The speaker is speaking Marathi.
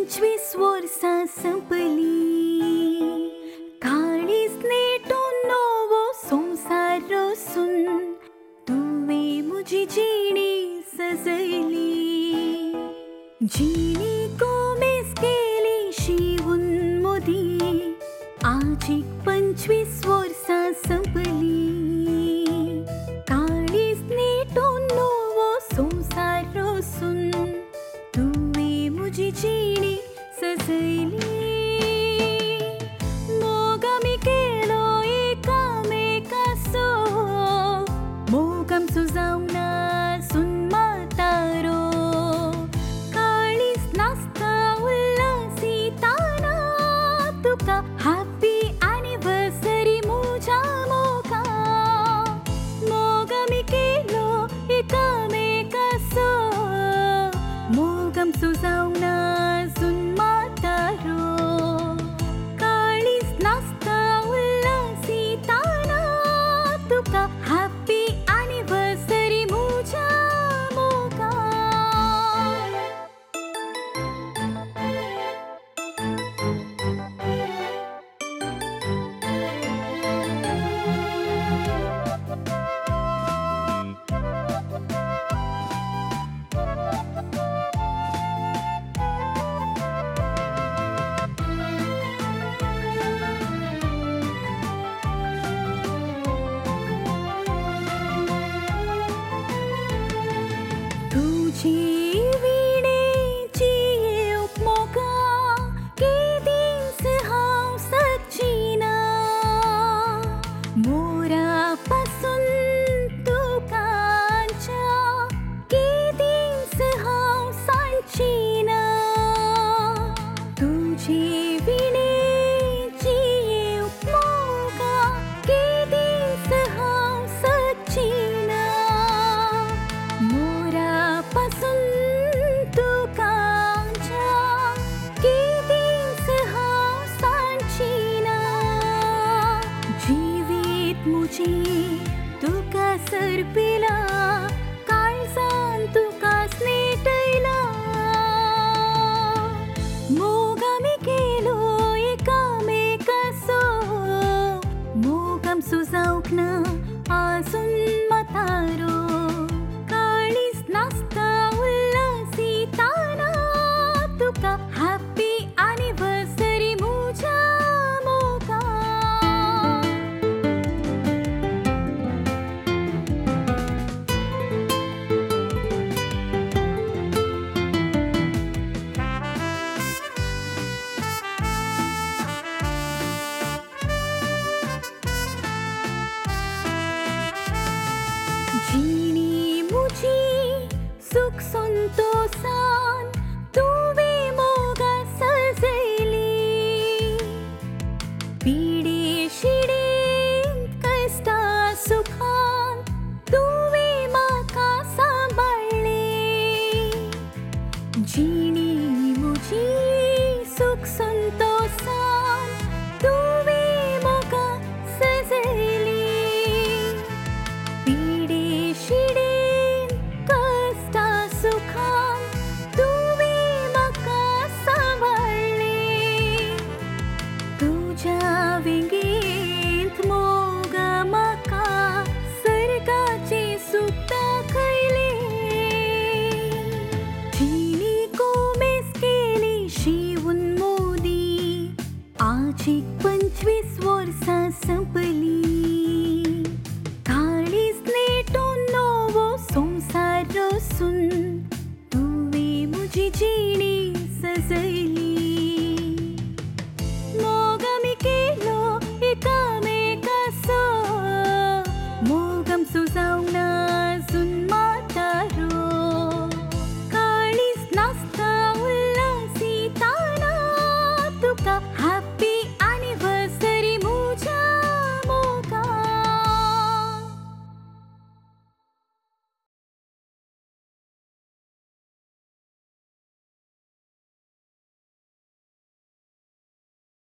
पंचवीस वर्सां संपली काळीज नेटून नवो संसार रचून तुवें म्हजी जिणी सजयली जिणी कोमेस केली शिवून मोदी आजीक 25 वर्सां संपली काळीज नेटून नवो संसार रचून तुवें म्हजी जिणी सजयली मोग आमी केलो एकामेकाचो मोग आमचो जावना सुन्मातारो काळीज नाचता उल्हासिताना तुका हॅपी एनिवर्सरी म्हज्या मोगा मोग आमी केलो एकामेकाचो मोग आमचो जावना सुन्मातारो काळीज नाचता उल्हासिताना तुका हॅपी एनिवर्सरी म्हज्या मोगा तुजी विणेची येवप मोगा केदींच हांव सकची ना मोरा पासून तुकांच्या केदींच हांव सांडची ना तुजी विणेची येवप मोगा केदींच हांव सकची ना मोरा पासून तुकांच्या केदींच हांव सांडची ना जिवीत म्हजी तुका सरपिला काळजान तुकाच नेटयला मोग आमी केलो एकामेकाचो मोग आमचो जावंक ना आजून म्हातारो काळीज नाचता उल्हासिताना तुका हॅपी एनिवर्सरी म्हज्या मोगा जिणी म्हजी सुख संतोषा